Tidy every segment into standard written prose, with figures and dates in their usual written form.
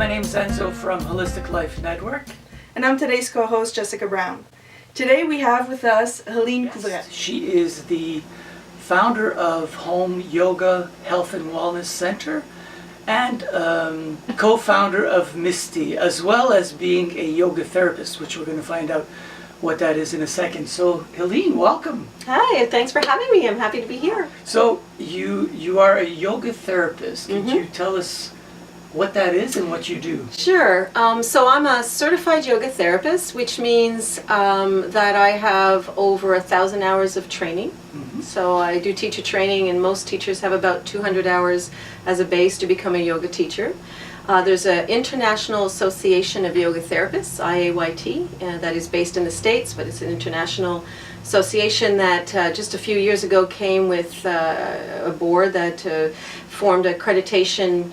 my name's Enzo from Holistic Life Network. And I'm today's co-host, Jessica Brown. Today we have with us Helene Couvrette. She is the founder of Home Yoga Health and Wellness Center and co-founder of MiSTY, as well as being a yoga therapist, which we're going to find out what that is in a second. So Helene, welcome. Hi, thanks for having me. I'm happy to be here. So you are a yoga therapist. Could you tell us what that is and what you do? Sure. So I'm a certified yoga therapist, which means that I have over 1,000 hours of training. So I do teacher training, and most teachers have about 200 hours as a base to become a yoga teacher. There's an International Association of Yoga Therapists, IAYT, that is based in the States, but it's an international association that just a few years ago came with a board that formed a accreditation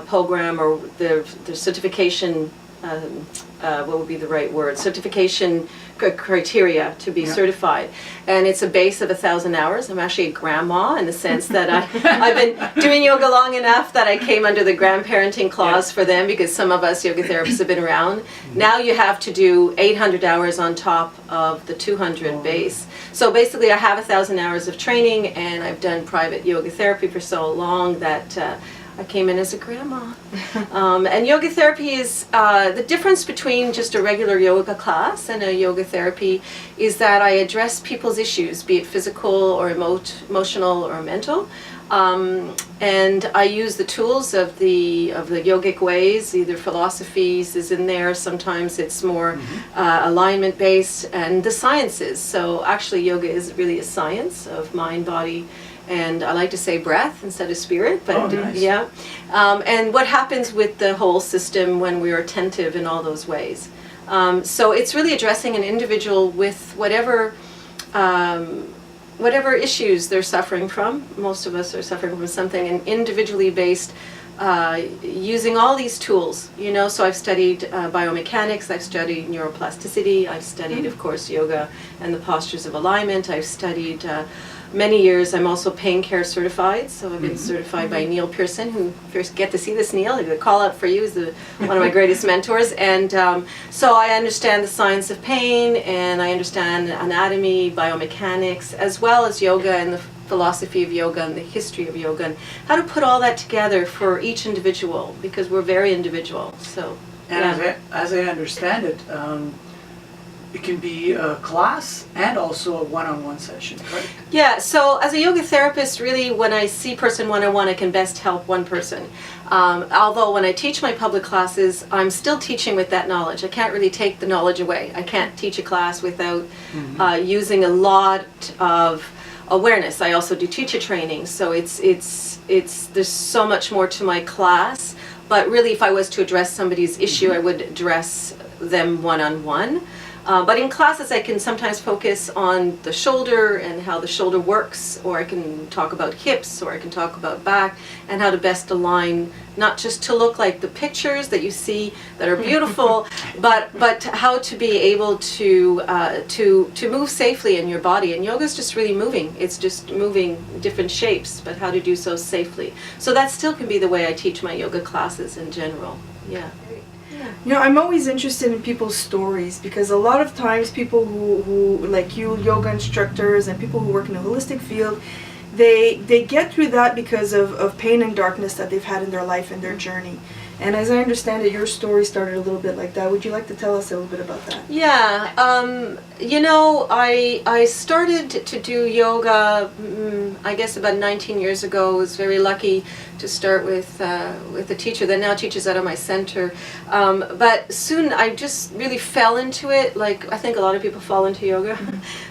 program, or the certification, what would be the right word? Certification criteria to be certified. And it's a base of 1,000 hours. I'm actually a grandma in the sense that I've been doing yoga long enough that I came under the grandparenting clause for them, because some of us yoga therapists have been around. Now you have to do 800 hours on top of the 200 base. So basically I have 1,000 hours of training, and I've done private yoga therapy for so long that I came in as a grandma. And yoga therapy is, the difference between just a regular yoga class and a yoga therapy is that I address people's issues, be it physical or emotional or mental. And I use the tools of the yogic ways, either philosophies is in there, sometimes it's more alignment based, and the sciences. So actually yoga is really a science of mind, body, and I like to say breath instead of spirit, but nice. Yeah. And what happens with the whole system when we're attentive in all those ways. So it's really addressing an individual with whatever issues they're suffering from. Most of us are suffering from something, and individually based, using all these tools, you know. So I've studied biomechanics, I've studied neuroplasticity, I've studied, of course, yoga and the postures of alignment. I've studied many years. I'm also pain care certified, so I've been certified by Neil Pearson, who, if you get to see this, Neil, the call out for you, is one of my greatest mentors. And so I understand the science of pain, and I understand anatomy, biomechanics, as well as yoga and the philosophy of yoga and the history of yoga, and how to put all that together for each individual, because we're very individual. So, and as I understand it, it can be a class and also a one-on-one session, right? Yeah, so as a yoga therapist, really when I see person one-on-one, I can best help one person. Although when I teach my public classes, I'm still teaching with that knowledge. I can't really take the knowledge away. I can't teach a class without using a lot of awareness. I also do teacher training, so there's so much more to my class. But really, if I was to address somebody's issue, I would address them one-on-one. But in classes I can sometimes focus on the shoulder and how the shoulder works, or I can talk about hips, or I can talk about back, and how to best align, not just to look like the pictures that you see that are beautiful, but how to be able to move safely in your body. And yoga is just really moving. It's just moving different shapes, but how to do so safely. So that still can be the way I teach my yoga classes in general. Yeah. You know, I'm always interested in people's stories, because a lot of times people who like you, yoga instructors, and people who work in the holistic field, they get through that because of pain and darkness that they've had in their life and their journey. And as I understand it, your story started a little bit like that. Would you like to tell us a little bit about that? Yeah, you know, I started to do yoga, I guess about 19 years ago. I was very lucky to start with a teacher that now teaches out of my center. But soon I just really fell into it, like I think a lot of people fall into yoga.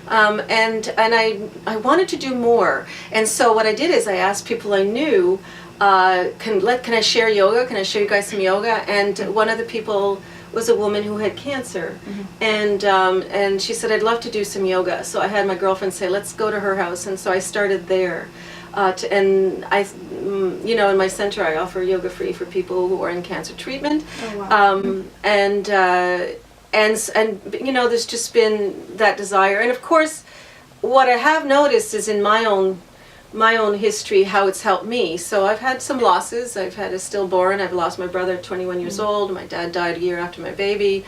And I wanted to do more. And so what I did is I asked people I knew, can I share yoga? Can I show you guys some yoga? And one of the people was a woman who had cancer, and she said, I'd love to do some yoga. So I had my girlfriend say, let's go to her house, and so I started there. And I, you know, in my center I offer yoga free for people who are in cancer treatment. Oh, wow. And you know, there's just been that desire. And of course, what I have noticed is in my own my own history, how it's helped me. So I've had some losses. I've had a stillborn. I've lost my brother at 21 years old. My dad died a year after my baby.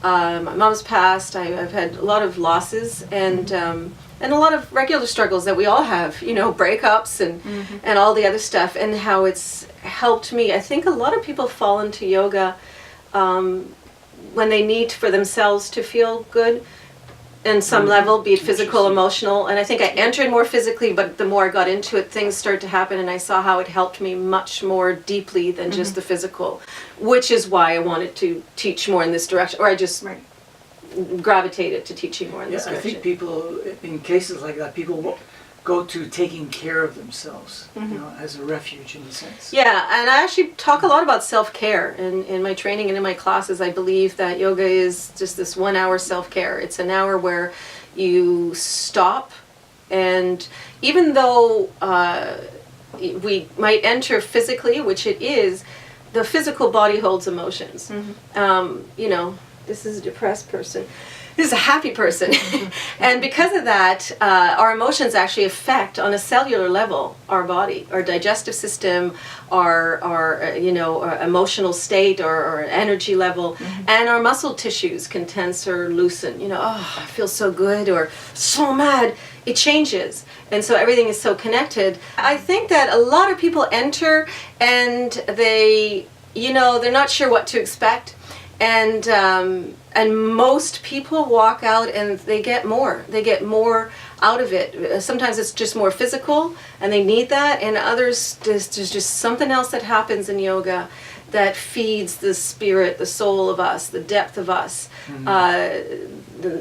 My mom's passed. I've had a lot of losses and a lot of regular struggles that we all have, you know, breakups and all the other stuff, and how it's helped me. I think a lot of people fall into yoga when they need for themselves to feel good in some level, be it physical, emotional. And I think I entered more physically, but the more I got into it, things started to happen, and I saw how it helped me much more deeply than just the physical, which is why I wanted to teach more in this direction, or I just gravitated to teaching more in this direction. I think people, in cases like that, people will go to taking care of themselves, you know, as a refuge in a sense. Yeah, and I actually talk a lot about self-care in my training and in my classes. I believe that yoga is just this 1 hour self-care. It's an hour where you stop, and even though we might enter physically, which it is, the physical body holds emotions. You know, this is a depressed person. This is a happy person. And because of that, our emotions actually affect, on a cellular level, our body, our digestive system, our you know, our emotional state, or energy level, and our muscle tissues can tense or loosen. You know, oh, I feel so good, or so mad. It changes. And so everything is so connected. I think that a lot of people enter and they, you know, they're not sure what to expect. And most people walk out and they get more. They get more out of it. Sometimes it's just more physical and they need that, and others, there's just something else that happens in yoga that feeds the spirit, the soul of us, the depth of us.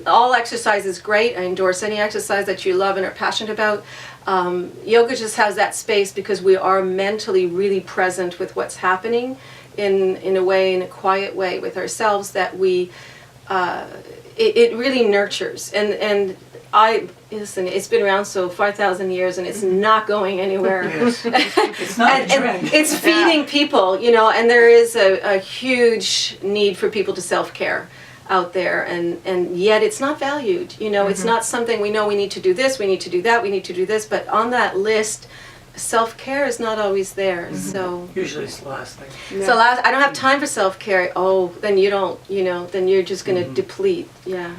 All exercise is great. I endorse any exercise that you love and are passionate about. Yoga just has that space because we are mentally really present with what's happening in a way, in a quiet way with ourselves, that we it really nurtures. And I listen, it's been around so 5,000 years and it's not going anywhere. Yes. It's not a trend. And it's feeding people, you know, and there is a huge need for people to self-care out there, and yet it's not valued, you know. It's not something we know we need to do this, we need to do that, we need to do this, but on that list, self-care is not always there. So Usually it's the last thing. so I don't have time for self-care. Oh, then you don't, you know, then you're just going to deplete. Yeah.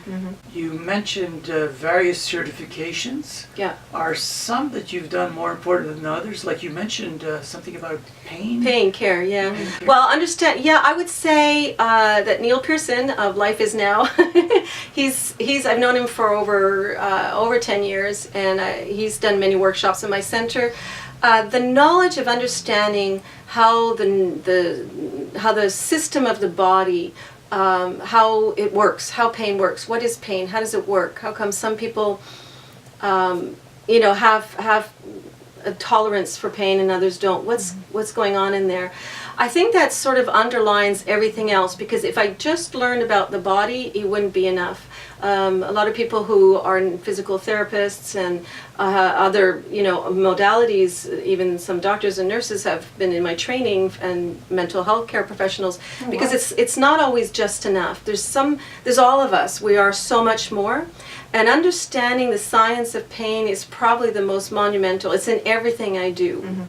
You mentioned various certifications. Yeah. Are some that you've done more important than others? Like you mentioned something about pain? Pain care, yeah. Pain care. Well, understand, yeah, I would say that Neil Pearson of Life Is Now, I've known him for over 10 years, and he's done many workshops in my center. The knowledge of understanding how the system of the body, how it works, how pain works, what is pain, how does it work, how come some people, you know, have a tolerance for pain and others don't. What's going on in there? I think that sort of underlines everything else, because if I just learned about the body, it wouldn't be enough. A lot of people who are physical therapists and other, you know, modalities, even some doctors and nurses have been in my training, and mental health care professionals, because it's not always just enough. There's all of us. We are so much more. And understanding the science of pain is probably the most monumental. It's in everything I do.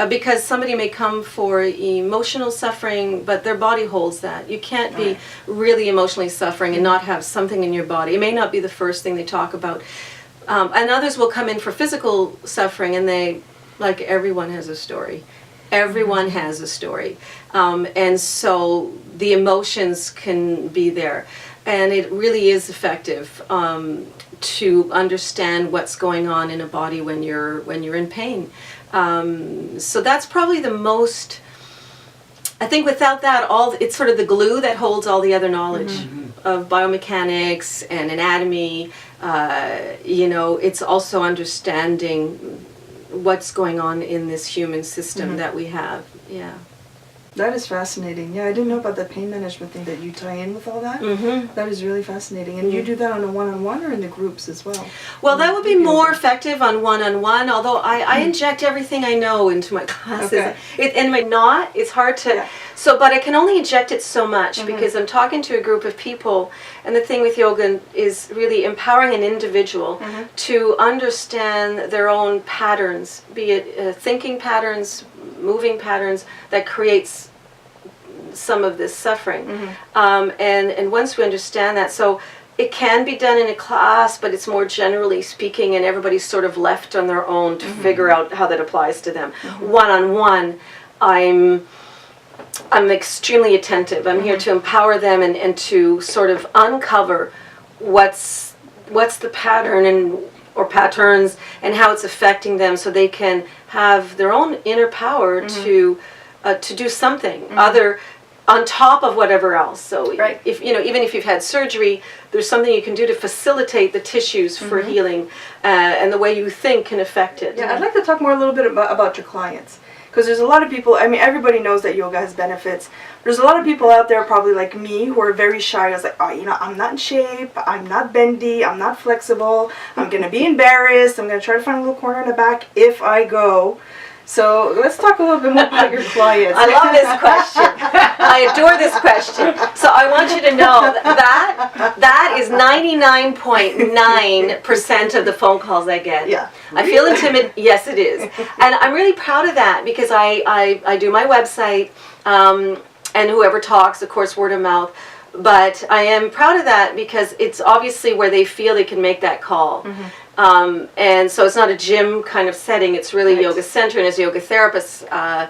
Because somebody may come for emotional suffering, but their body holds that. You can't be really emotionally suffering and not have something in your body. It may not be the first thing they talk about. And others will come in for physical suffering, and they, like, everyone has a story. Everyone has a story. And so the emotions can be there. And it really is effective to understand what's going on in a body when you're in pain. So that's probably the most, I think without that, it's sort of the glue that holds all the other knowledge of biomechanics and anatomy. You know, it's also understanding what's going on in this human system that we have. Yeah. That is fascinating. Yeah, I didn't know about the pain management thing that you tie in with all that. Mm-hmm. That is really fascinating. And you do that on a one-on-one or in the groups as well? Well, that would be more effective on one-on-one, although I inject everything I know into my classes. Okay. And my knot, it's hard to, but I can only inject it so much because I'm talking to a group of people, and the thing with yoga is really empowering an individual to understand their own patterns, be it thinking patterns, moving patterns that creates some of this suffering. And once we understand that, so it can be done in a class, but it's more generally speaking, and everybody's sort of left on their own to figure out how that applies to them. One-on-one, I'm extremely attentive. I'm here to empower them and to sort of uncover what's the pattern or patterns and how it's affecting them, so they can have their own inner power to do something other on top of whatever else. So if even if you've had surgery, there's something you can do to facilitate the tissues for healing, and the way you think can affect it. Yeah, I'd like to talk more a little bit about your clients. Because there's a lot of people, I mean, everybody knows that yoga has benefits. There's a lot of people out there, probably like me, who are very shy. I was like, oh, I'm not in shape, I'm not bendy, I'm not flexible, I'm going to be embarrassed, I'm going to try to find a little corner in the back if I go. So let's talk a little bit more about your clients. I love this question. I adore this question. So I want you to know that is 99.9% of the phone calls I get. Yeah. I feel intimidated. Yes, it is. And I'm really proud of that because I do my website, and whoever talks, of course, word of mouth. But I am proud of that because it's obviously where they feel they can make that call. And so it's not a gym kind of setting, it's really yoga center, and as a yoga therapist, the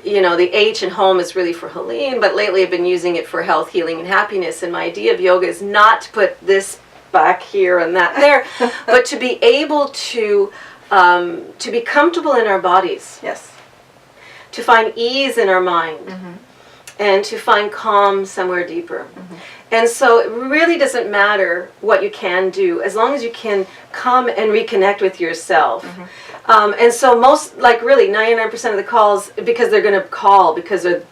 H in home is really for Helene, but lately I've been using it for health, healing, and happiness, and my idea of yoga is not to put this back here and that there, but to be able to be comfortable in our bodies. Yes. To find ease in our mind, and to find calm somewhere deeper. And so it really doesn't matter what you can do, as long as you can come and reconnect with yourself. And so most, like really 99% of the calls, because they're going to call because they're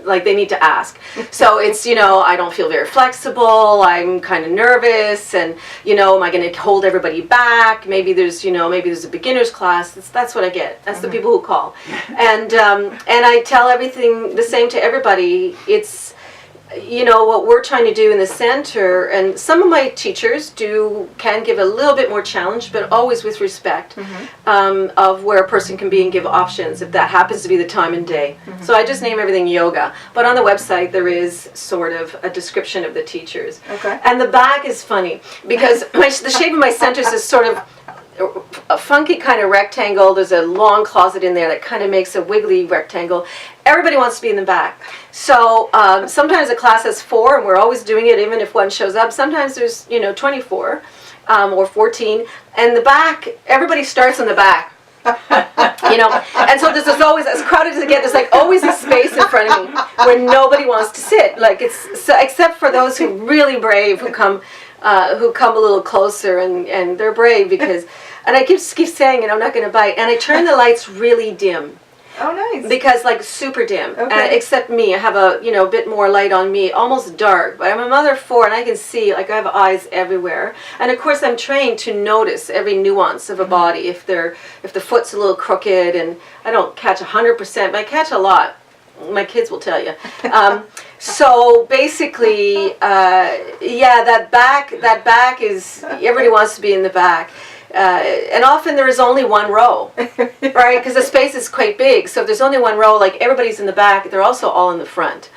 like they need to ask. So it's, I don't feel very flexible, I'm kind of nervous, and am I going to hold everybody back? Maybe there's a beginner's class. That's what I get. That's the people who call. And I tell everything the same to everybody. It's what we're trying to do in the center, and some of my teachers can give a little bit more challenge, but always with respect of where a person can be and give options if that happens to be the time and day. So I just name everything yoga, but on the website there is sort of a description of the teachers. Okay. And the back is funny because the shape of my centers is sort of a funky kind of rectangle. There's a long closet in there that kind of makes a wiggly rectangle. Everybody wants to be in the back. So sometimes a class has 4, and we're always doing it even if one shows up. Sometimes there's 24 or 14, and the back, everybody starts in the back. And so there's always, as crowded as it gets, there's like always a space in front of me where nobody wants to sit. Like except for those who are really brave, who come a little closer, and they're brave because, and I keep saying, I'm not going to bite, and I turn the lights really dim. Oh, nice. Because like super dim, Okay. Except me, I have a bit more light on me, almost dark. But I'm a mother of 4, and I can see, like I have eyes everywhere. And of course, I'm trained to notice every nuance of a body. If the foot's a little crooked, and I don't catch 100%, but I catch a lot. My kids will tell you. So basically, that back is, everybody wants to be in the back. And often there is only one row, right? Because the space is quite big. So if there's only one row, like everybody's in the back, they're also all in the front,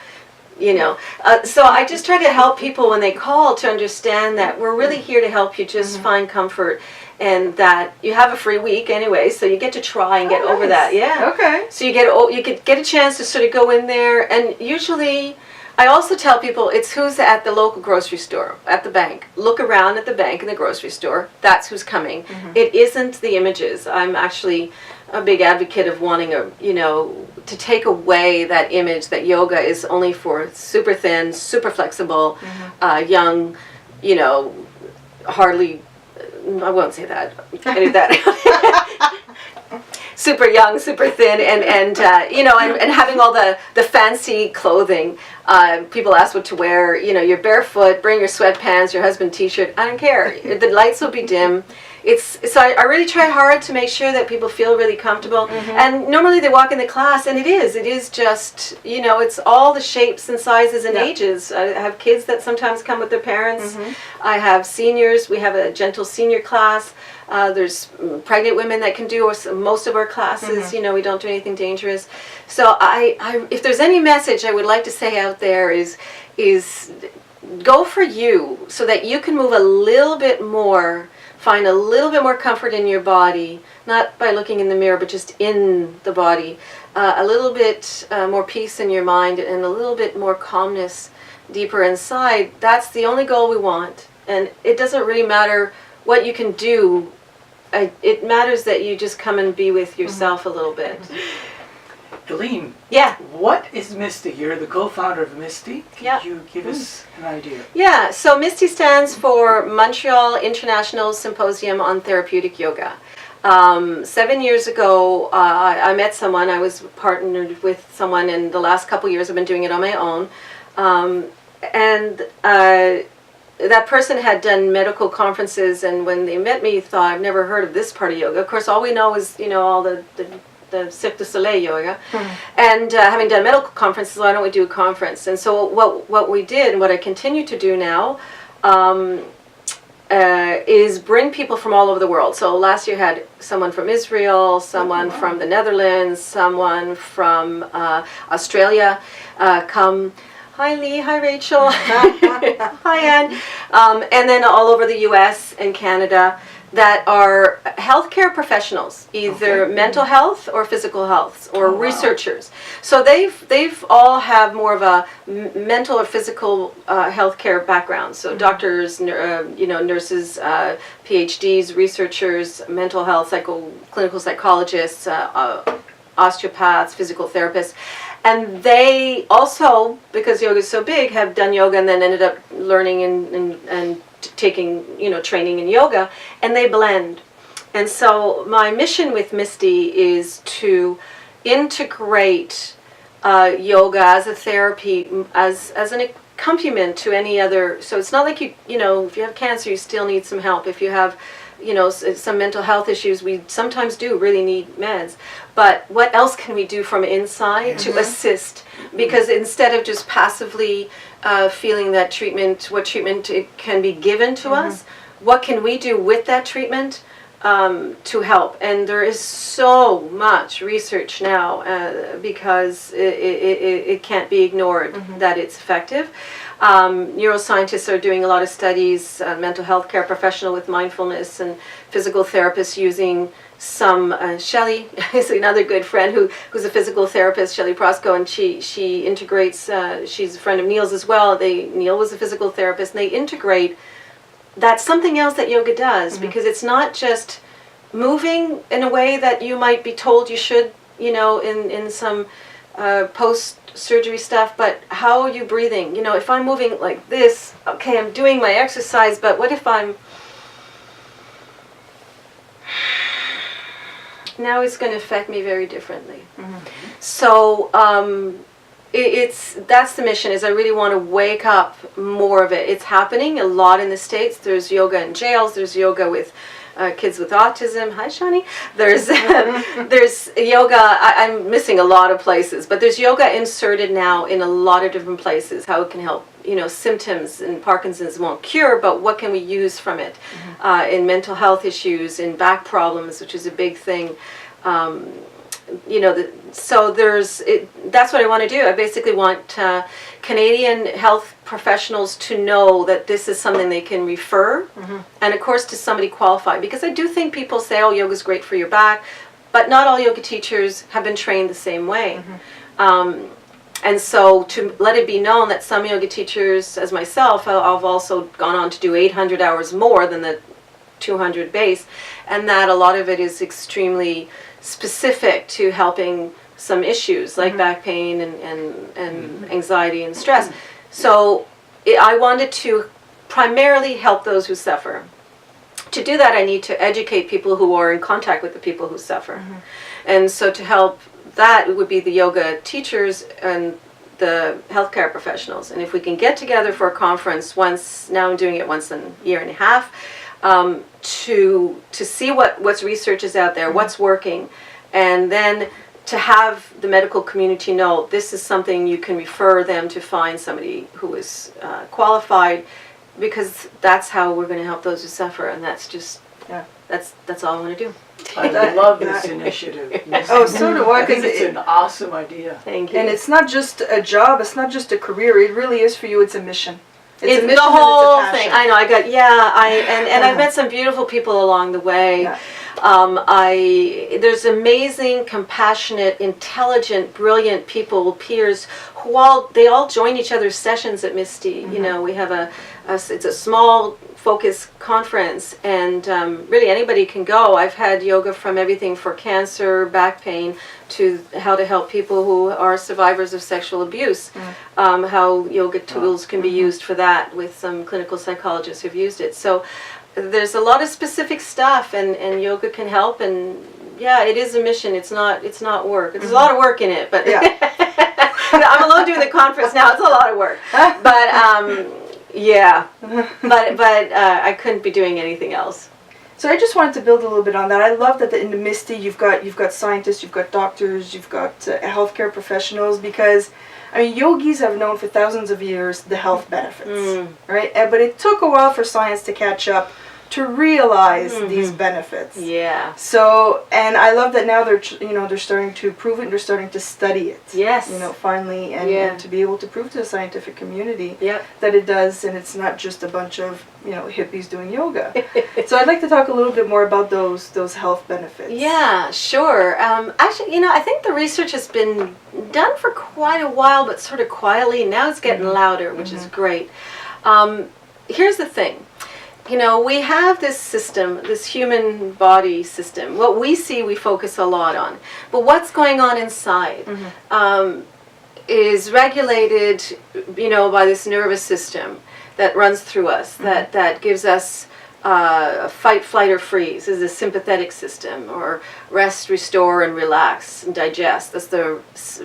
So I just try to help people when they call to understand that we're really here to help you just find comfort, and that you have a free week anyway, so you get to try and get over that. Yeah. Okay. So you get a chance to sort of go in there, and usually I also tell people it's who's at the local grocery store, at the bank. Look around at the bank and the grocery store. That's who's coming. It isn't the images. I'm actually a big advocate of wanting to take away that image that yoga is only for super thin, super flexible, young, hardly, I won't say that. Edit that. super young, super thin, and having all the fancy clothing. People ask what to wear. You're barefoot, bring your sweatpants, your husband's t-shirt. I don't care. The lights will be dim. So I really try hard to make sure that people feel really comfortable. And normally they walk in the class, and it is just, it's all the shapes and sizes and ages. I have kids that sometimes come with their parents. I have seniors. We have a gentle senior class. There's pregnant women that can do most of our classes. We don't do anything dangerous. So if there's any message I would like to say out there is go for you, so that you can move a little bit more, find a little bit more comfort in your body, not by looking in the mirror, but just in the body. A little bit more peace in your mind, and a little bit more calmness deeper inside. That's the only goal we want. And it doesn't really matter what you can do. It matters that you just come and be with yourself a little bit. Helene, Yeah. what is MiSTY? You're the co-founder of MiSTY. Yeah. Could you give us an idea? Yeah, so MiSTY stands for Montreal International Symposium on Therapeutic Yoga. 7 years ago, I met someone. I was partnered with someone, and the last couple years I've been doing it on my own. That person had done medical conferences, and when they met me, thought, I've never heard of this part of yoga. Of course, all we know is, all the Cirque du Soleil yoga. And having done medical conferences, why don't we do a conference? And so what we did, and what I continue to do now, is bring people from all over the world. So last year had someone from Israel, someone from the Netherlands, someone from Australia come. Hi Lee, hi Rachel, hi Ann, and then all over the U.S. and Canada that are healthcare professionals, either mental health or physical health, or researchers. So they've all have more of a mental or physical healthcare background. So doctors, nurses, PhDs, researchers, mental health, clinical psychologists, osteopaths, physical therapists. And they also, because yoga is so big, have done yoga and then ended up learning and taking, training in yoga, and they blend. And so my mission with MiSTY is to integrate yoga as a therapy, as an accompaniment to any other. So it's not like if you have cancer, you still need some help. If you have some mental health issues, we sometimes do really need meds. But what else can we do from inside to assist? Because instead of just passively feeling that what treatment it can be given to us, what can we do with that treatment to help? And there is so much research now because it can't be ignored that it's effective. Neuroscientists are doing a lot of studies, mental health care professional with mindfulness, and physical therapists using some, Shelley is another good friend who's a physical therapist, Shelley Prosco, and she integrates, she's a friend of Neil's as well. Neil was a physical therapist, and they integrate. That's something else that yoga does, because it's not just moving in a way that you might be told you should, in some post-surgery stuff, but how are you breathing? If I'm moving like this, okay, I'm doing my exercise, but what if I'm... Now it's going to affect me very differently. So that's the mission, is I really want to wake up more of it. It's happening a lot in the States. There's yoga in jails. There's yoga with kids with autism. Hi, Shani. There's yoga. I'm missing a lot of places, but there's yoga inserted now in a lot of different places. How it can help, symptoms, and Parkinson's won't cure, but what can we use from it in mental health issues, in back problems, which is a big thing. So that's what I want to do. I basically want Canadian health professionals to know that this is something they can refer, and of course to somebody qualified, because I do think people say, oh, yoga's great for your back, but not all yoga teachers have been trained the same way. And so to let it be known that some yoga teachers, as myself, I've also gone on to do 800 hours more than the 200 base, and that a lot of it is extremely specific to helping some issues like back pain and anxiety and stress. So I wanted to primarily help those who suffer. To do that, I need to educate people who are in contact with the people who suffer. And so to help that, it would be the yoga teachers and the healthcare professionals. And if we can get together for a conference once, now I'm doing it once in a year and a half, to see what's research is out there, what's working, and then to have the medical community know this is something you can refer them to find somebody who is qualified, because that's how we're going to help those who suffer, and that's just, that's all I want to do. I love this initiative. Oh, so do I. I think it's an awesome idea. Thank you. And it's not just a job, it's not just a career, it really is for you, it's a mission. It's a mission the whole and it's a thing. passion. I know. And I've met some beautiful people along the way. Yeah. There's amazing, compassionate, intelligent, brilliant people, peers, who they all join each other's sessions at MiSTY. You know, we have it's a small focus conference, and really anybody can go. I've had yoga from everything for cancer, back pain, to how to help people who are survivors of sexual abuse, how yoga tools can be used for that, with some clinical psychologists who've used it. So there's a lot of specific stuff, and yoga can help, and yeah, it is a mission. It's not work. There's a lot of work in it, but I'm alone doing the conference now. It's a lot of work, but yeah, but I couldn't be doing anything else. So I just wanted to build a little bit on that. I love that in the MiSTY you've got scientists, you've got doctors, you've got healthcare professionals, because I mean yogis have known for thousands of years the health benefits, right? But it took a while for science to catch up to realize these benefits. Yeah. So, and I love that now they're starting to prove it, and they're starting to study it. Yes. Finally, and to be able to prove to the scientific community Yep. that it does, and it's not just a bunch of hippies doing yoga. So I'd like to talk a little bit more about those health benefits. Yeah, sure. Actually, I think the research has been done for quite a while, but sort of quietly. Now it's getting louder, which is great. Here's the thing. We have this system, this human body system. What we see, we focus a lot on. But what's going on inside is regulated, by this nervous system that runs through us, that gives us fight, flight, or freeze. This is a sympathetic system, or rest, restore, and relax, and digest. That's the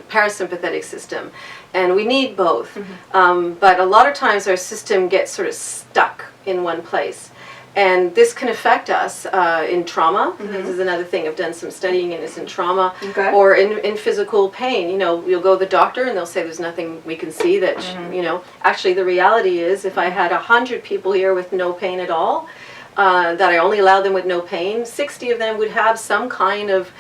parasympathetic system. And we need both. But a lot of times our system gets sort of stuck in one place. And this can affect us in trauma. This is another thing. I've done some studying in this in trauma, or in physical pain. You'll go to the doctor and they'll say there's nothing we can see that, Actually, the reality is if I had 100 people here with no pain at all, that I only allowed them with no pain, 60 of them would have some kind of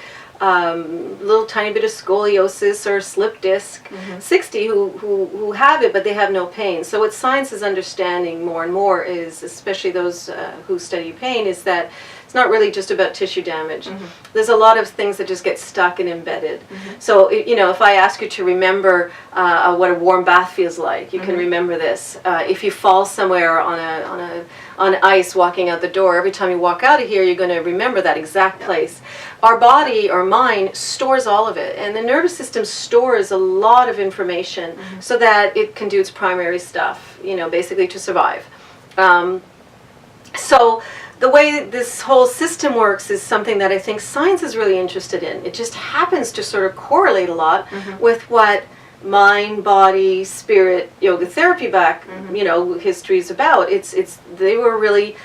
little tiny bit of scoliosis or slip disc. 60 who have it, but they have no pain. So what science is understanding more and more is, especially those who study pain, is that it's not really just about tissue damage. There's a lot of things that just get stuck and embedded. So if I ask you to remember what a warm bath feels like, you can remember this. If you fall somewhere on ice walking out the door, every time you walk out of here, you're going to remember that exact place. Our body, our mind, stores all of it, and the nervous system stores a lot of information so that it can do its primary stuff, basically to survive. So the way this whole system works is something that I think science is really interested in. It just happens to sort of correlate a lot with what mind, body, spirit, yoga therapy history is about. They were really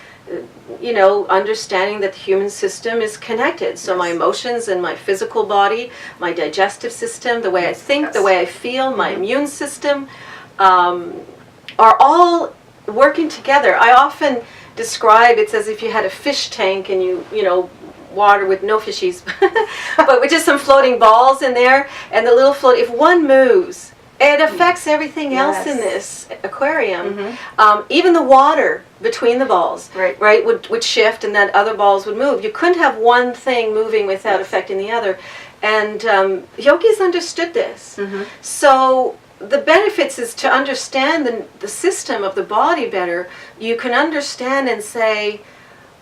understanding that the human system is connected. So my emotions and my physical body, my digestive system, the way I think, the way I feel, my immune system, are all working together. I often describe it's as if you had a fish tank and water with no fishies, but with just some floating balls in there, and the little float, if one moves, it affects everything else in this aquarium. Even the water between the balls, would shift, and then other balls would move. You couldn't have one thing moving without affecting the other. And yogis understood this. So the benefits is to understand the system of the body better. You can understand and say,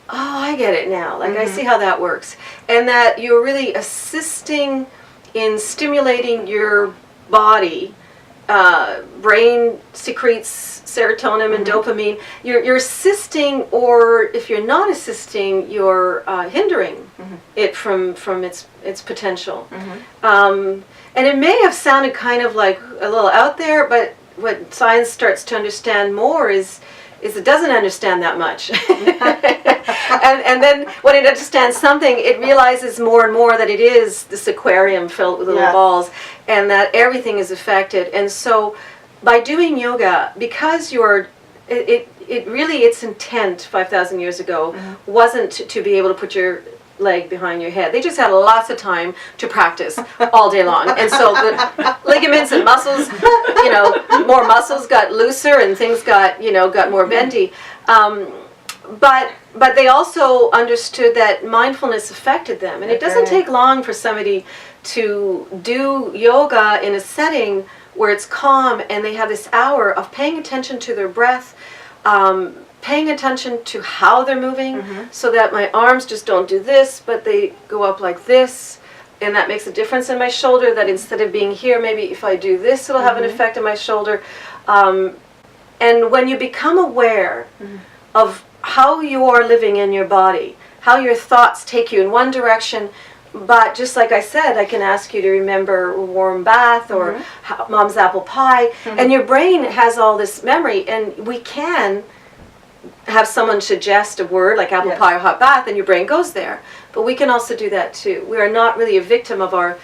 oh, I get it now. Like, I see how that works. And that you're really assisting in stimulating your body brain secretes serotonin and dopamine. You're assisting, or if you're not assisting, you're hindering it from its potential. And it may have sounded kind of like a little out there, but what science starts to understand more is it doesn't understand that much. and then when it understands something, it realizes more and more that it is this aquarium filled with little balls, and that everything is affected. And so by doing yoga, because it really, its intent 5,000 years ago wasn't to be able to put your leg behind your head. They just had lots of time to practice all day long. And so the ligaments and muscles, more muscles got looser and things got more bendy. But they also understood that mindfulness affected them. And it doesn't take long for somebody to do yoga in a setting where it's calm and they have this hour of paying attention to their breath, paying attention to how they're moving, so that my arms just don't do this, but they go up like this, and that makes a difference in my shoulder, that instead of being here, maybe if I do this, it'll have an effect on my shoulder. And when you become aware of how you are living in your body, how your thoughts take you in one direction, but just like I said, I can ask you to remember a warm bath or mom's apple pie, and your brain has all this memory, and we can have someone suggest a word like apple pie or hot bath, and your brain goes there. But we can also do that too. We are not really a victim of our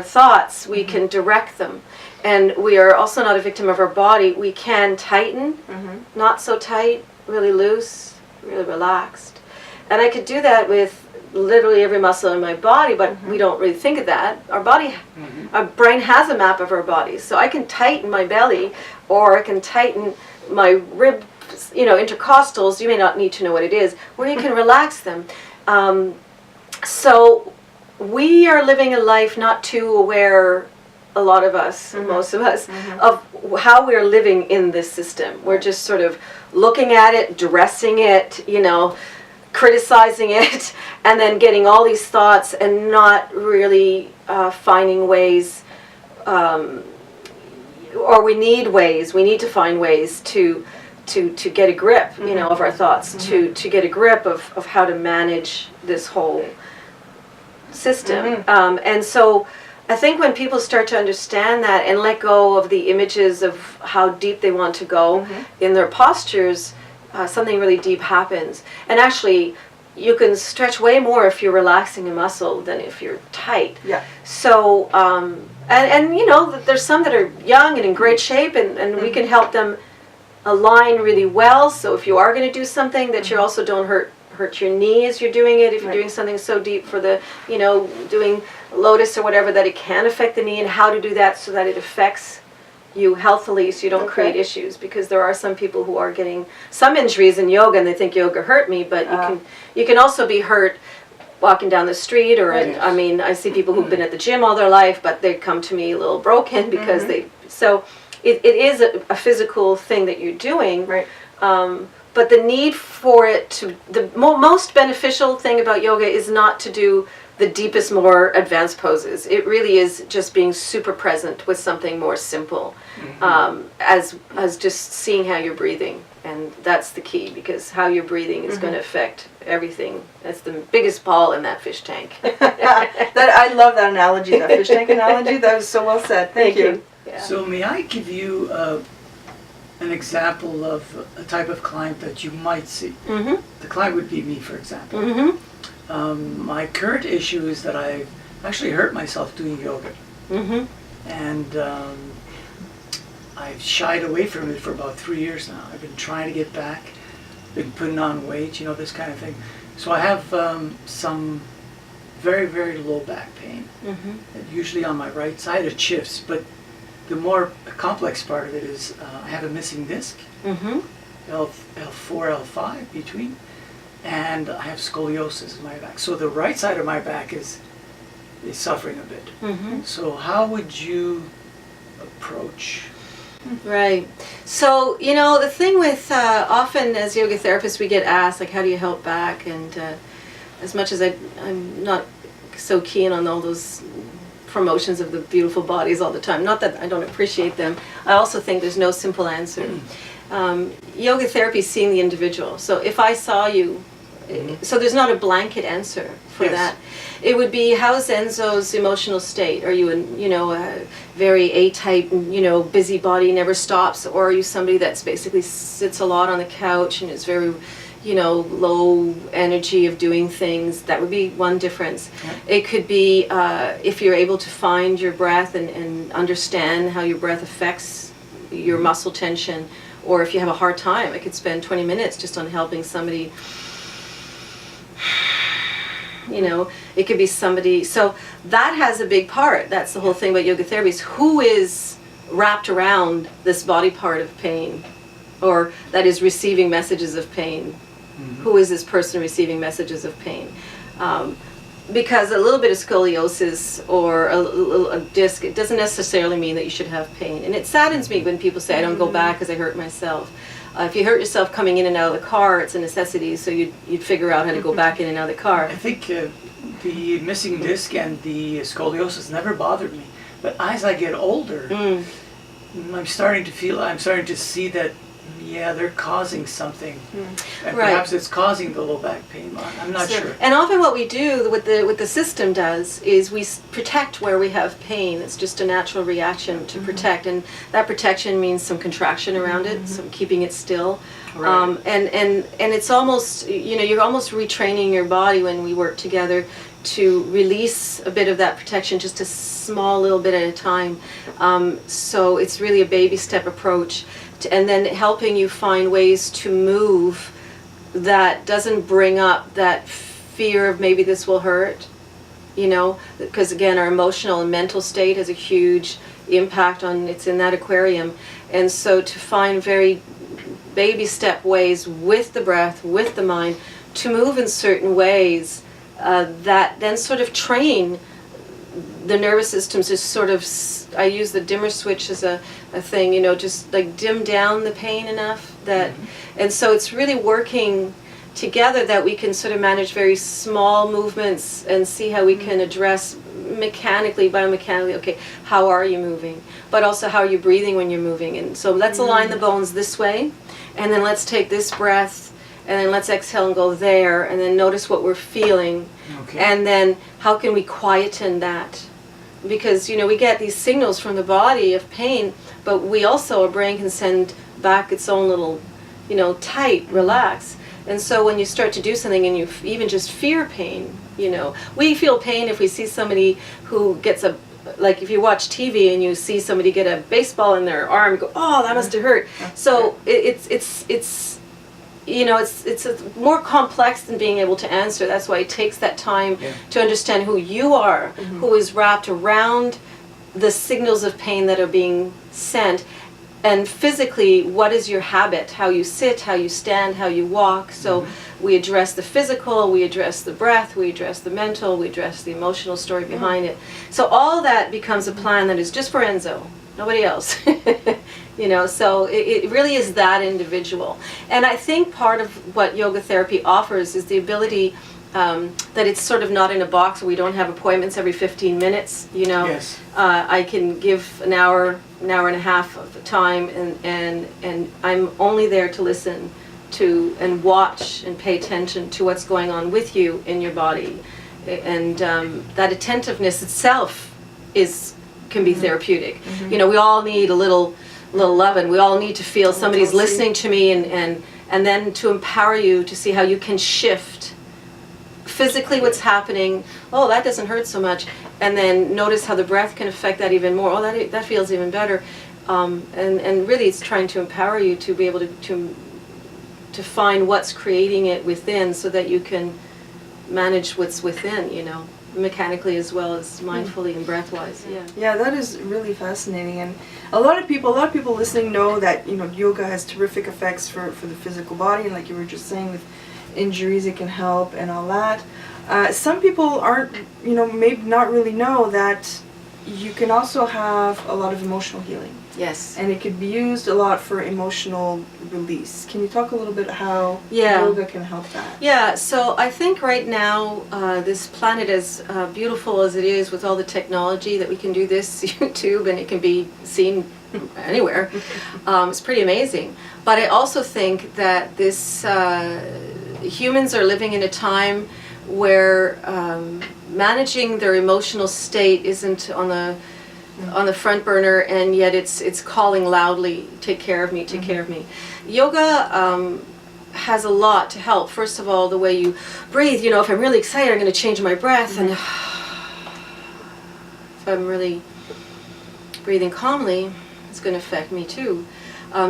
thoughts. We can direct them. And we are also not a victim of our body. We can tighten, not so tight, really loose, really relaxed. And I could do that with literally every muscle in my body, but we don't really think of that. Our body, our brain has a map of our bodies. So I can tighten my belly, or I can tighten my rib, intercostals. You may not need to know what it is, where you can relax them. So we are living a life not too aware, a lot of us, most of us, of how we're living in this system. We're just sort of looking at it, dressing it, criticizing it, and then getting all these thoughts and not really finding ways, or we need to find ways to get a grip, of our thoughts, to get a grip of how to manage this whole system. And so I think when people start to understand that and let go of the images of how deep they want to go in their postures, something really deep happens. And actually, you can stretch way more if you're relaxing a muscle than if you're tight. So, there's some that are young and in great shape, and we can help them align really well. So if you are going to do something, that you also don't hurt your knee as you're doing it. If you're doing something so deep for the, doing lotus or whatever, that it can affect the knee, and how to do that so that it affects you healthily, so you don't create issues. Because there are some people who are getting some injuries in yoga and they think yoga hurt me, but you can also be hurt walking down the street, or I see people who've been at the gym all their life, but they come to me a little broken because it is a physical thing that you're doing. But the need for it to, the most beneficial thing about yoga is not to do the deepest, more advanced poses. It really is just being super present with something more simple, as just seeing how you're breathing. And that's the key, because how you're breathing is going to affect everything. That's the biggest ball in that fish tank. I love that analogy, that fish tank analogy. That was so well said. Thank you. Yeah. So may I give you an example of a type of client that you might see? The client would be me, for example. My current issue is that I've actually hurt myself doing yoga. And I've shied away from it for about 3 years now. I've been trying to get back, been putting on weight, this kind of thing. So I have some very, very low back pain, usually on my right side. It shifts, but the more complex part of it is I have a missing disc, L4, L5 between, and I have scoliosis in my back. So the right side of my back is suffering a bit. So how would you approach? Right. So, the thing with, often as yoga therapists, we get asked, like, how do you help back? And as much as I'm not so keen on all those promotions of the beautiful bodies all the time. Not that I don't appreciate them. I also think there's no simple answer. Yoga therapy is seeing the individual. So if I saw you, so there's not a blanket answer for Yes. that. It would be, how's Enzo's emotional state? Are you a very A-type, busybody, never stops, or are you somebody that's basically sits a lot on the couch and is very, low energy of doing things? That would be one difference. Yeah. It could be if you're able to find your breath and understand how your breath affects your muscle tension, or if you have a hard time, I could spend 20 minutes just on helping somebody. It could be somebody, so that has a big part. That's the whole thing about yoga therapy, is who is wrapped around this body part of pain, or that is receiving messages of pain. Who is this person receiving messages of pain? Because a little bit of scoliosis or a disc, it doesn't necessarily mean that you should have pain. And it saddens me when people say, I don't go back because I hurt myself. If you hurt yourself coming in and out of the car, it's a necessity, so you'd figure out how to go back in and out of the car. I think the missing disc and the scoliosis never bothered me. But as I get older, I'm starting to see that, they're causing something. And Right. perhaps it's causing the low back pain. I'm not sure. And often what we do, what the system does, is we protect where we have pain. It's just a natural reaction to protect, and that protection means some contraction around it, some keeping it still. Right. And it's almost, you're almost retraining your body when we work together to release a bit of that protection, just a small little bit at a time. So it's really a baby step approach, and then helping you find ways to move that doesn't bring up that fear of maybe this will hurt, because again, our emotional and mental state has a huge impact on, it's in that aquarium. And so to find very baby step ways with the breath, with the mind, to move in certain ways that then sort of train the nervous system to sort of, I use the dimmer switch as a thing, just like dim down the pain enough that, and so it's really working together that we can sort of manage very small movements and see how we can address mechanically, biomechanically, okay, how are you moving? But also how are you breathing when you're moving? And so let's align the bones this way, and then let's take this breath, and then let's exhale and go there, and then notice what we're feeling. Okay. And then how can we quieten that? Because, we get these signals from the body of pain, but we also, our brain can send back its own little, tight, relax. And so when you start to do something and you even just fear pain, we feel pain if we see somebody who gets like if you watch TV and you see somebody get a baseball in their arm, you go, oh, that must have hurt. So it's more complex than being able to answer. That's why it takes that time to understand who you are, who is wrapped around the signals of pain that are being sent. And physically, what is your habit? How you sit, how you stand, how you walk. So we address the physical, we address the breath, we address the mental, we address the emotional story behind it. So all that becomes a plan that is just for Enzo, nobody else. So it really is that individual. And I think part of what yoga therapy offers is the ability that it's sort of not in a box where we don't have appointments every 15 minutes, Yes. I can give an hour and a half of time, and I'm only there to listen to and watch and pay attention to what's going on with you in your body. And that attentiveness itself can be therapeutic. We all need a little love, and we all need to feel somebody's listening to me, and then to empower you to see how you can shift physically what's happening. Oh, that doesn't hurt so much. And then notice how the breath can affect that even more. Oh, that feels even better. And really it's trying to empower you to be able to find what's creating it within, so that you can manage what's within, mechanically as well as mindfully and breath-wise. Yeah, that is really fascinating. And a lot of people listening know that yoga has terrific effects for the physical body, and like you were just saying, with injuries it can help and all that. Some people aren't, maybe not really know that you can also have a lot of emotional healing. Yes. And it could be used a lot for emotional release. Can you talk a little bit how Yeah. yoga can help that? Yeah, so I think right now, this planet, as beautiful as it is with all the technology that we can do this, YouTube, and it can be seen anywhere, it's pretty amazing. But I also think that this, humans are living in a time where managing their emotional state isn't on the front burner, and yet it's calling loudly, take care of me, take care of me. Yoga has a lot to help. First of all, the way you breathe, you know, if I'm really excited, I'm going to change my breath, and if I'm really breathing calmly, it's going to affect me too.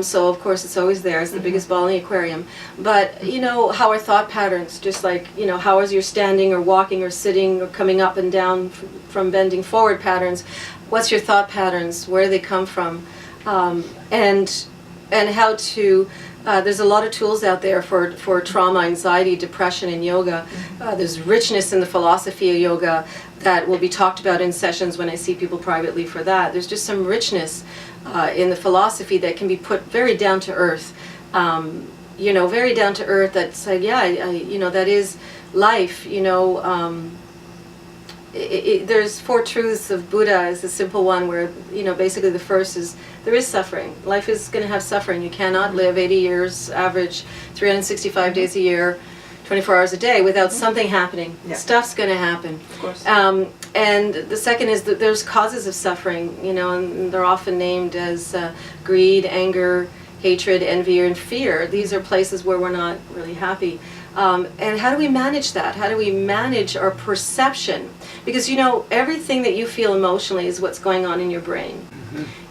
So of course it's always there, it's the biggest ball in the aquarium. But you know, how are thought patterns, just like, you know, how is your standing or walking or sitting or coming up and down from bending forward patterns? What's your thought patterns? Where do they come from? And how to, there's a lot of tools out there for trauma, anxiety, depression in yoga. There's richness in the philosophy of yoga that will be talked about in sessions when I see people privately for that. There's just some richness in the philosophy that can be put very down to earth. You know, very down to earth, that's like, yeah, you know, that is life, you know. There's 4 truths of Buddha is a simple one where, you know, basically the first is there is suffering. Life is going to have suffering. You cannot live 80 years, average 365 days a year, 24 hours a day without something happening. Yeah. Stuff's going to happen. Of course. And the second is that there's causes of suffering, you know, and they're often named as greed, anger, hatred, envy, and fear. These are places where we're not really happy. And how do we manage that? How do we manage our perception? Because, you know, everything that you feel emotionally is what's going on in your brain.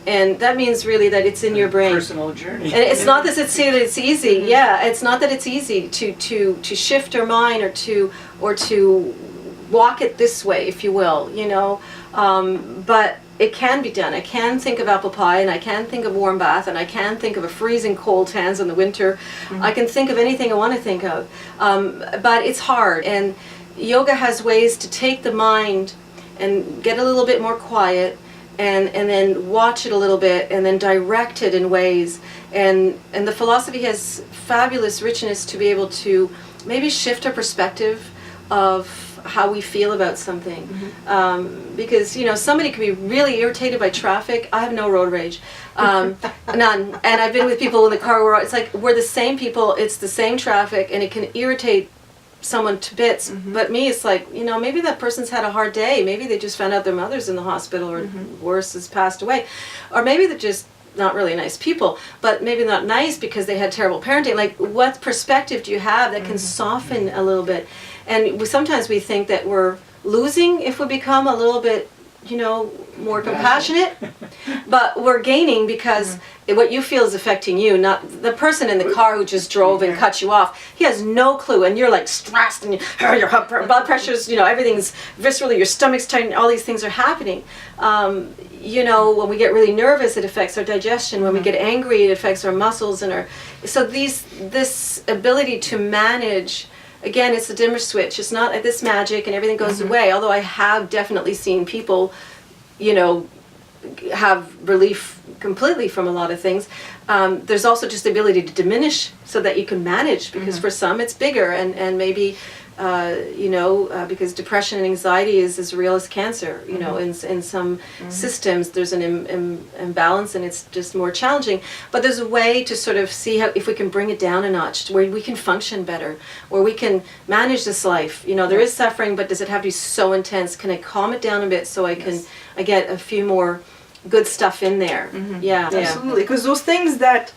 And that means really that it's in your brain. Personal journey. And it's not that it's easy. Yeah, it's not that it's easy to shift our mind or to walk it this way, if you will, you know. But it can be done. I can think of apple pie, and I can think of warm bath, and I can think of a freezing cold hands in the winter. I can think of anything I want to think of. But it's hard, and yoga has ways to take the mind and get a little bit more quiet, and then watch it a little bit, and then direct it in ways. And the philosophy has fabulous richness to be able to maybe shift our perspective of how we feel about something. Because, you know, somebody can be really irritated by traffic. I have no road rage. None. And I've been with people in the car where it's like we're the same people, it's the same traffic, and it can irritate someone to bits. But me, it's like, you know, maybe that person's had a hard day. Maybe they just found out their mother's in the hospital, or worse, has passed away. Or maybe they're just not really nice people, but maybe not nice because they had terrible parenting. Like, what perspective do you have that can soften a little bit? And sometimes we think that we're losing if we become a little bit, you know, more compassionate, but we're gaining because what you feel is affecting you, not the person in the car who just drove and cut you off. He has no clue, and you're like stressed, and your blood pressure's, you know, everything's viscerally, your stomach's tight, and all these things are happening. You know, when we get really nervous, it affects our digestion. When we get angry, it affects our muscles and our. So this ability to manage. Again, it's a dimmer switch. It's not like this magic and everything goes away, although I have definitely seen people, you know, have relief completely from a lot of things. There's also just the ability to diminish so that you can manage, because for some it's bigger, and maybe, you know, because depression and anxiety is as real as cancer. You know, in some systems there's an imbalance, and it's just more challenging. But there's a way to sort of see how, if we can bring it down a notch, where we can function better, where we can manage this life. You know, there is suffering, but does it have to be so intense? Can I calm it down a bit so I can I get a few more good stuff in there? Yeah, Absolutely, because those things that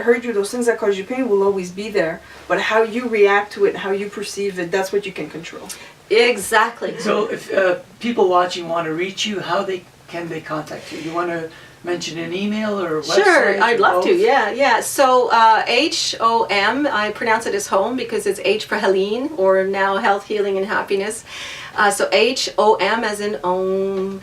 hurt you, those things that cause you pain will always be there, but how you react to it and how you perceive it, that's what you can control. Exactly. So if people watching want to reach you, how can they contact you? You want to mention an email or a website? Sure, I'd or love to. both? Yeah. So HOM, I pronounce it as home because it's H for Helene, or now health, healing, and happiness. So HOM as in om.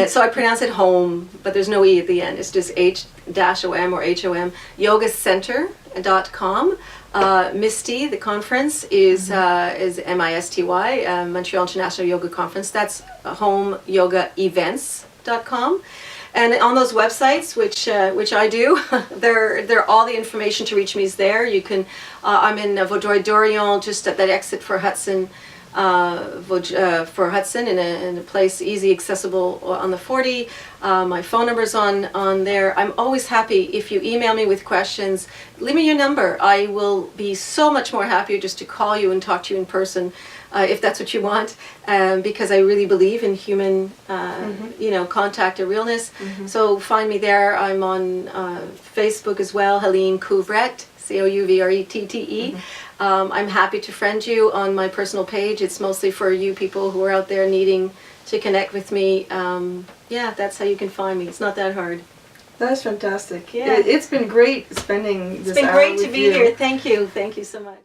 So I pronounce it home, but there's no E at the end. It's just H-OM or HOM. Yogacentre.com. MiSTY, the conference, is MiSTY, Montreal International Yoga Conference. That's home yoga events. cohost.com. And on those websites, which I do, they're all the information to reach me is there. You can, I'm in Vaudreuil-Dorion, just at that exit for Hudson, in a place easy accessible on the 40. My phone number's on there. I'm always happy if you email me with questions. Leave me your number. I will be so much more happier just to call you and talk to you in person. If that's what you want, because I really believe in human, contact and realness. So find me there. I'm on Facebook as well, Helene Couvrette, Couvrette. I'm happy to friend you on my personal page. It's mostly for you people who are out there needing to connect with me. That's how you can find me. It's not that hard. That's fantastic. Yeah. It's been great spending this hour with you. It's been great to be here. Thank you. Thank you so much.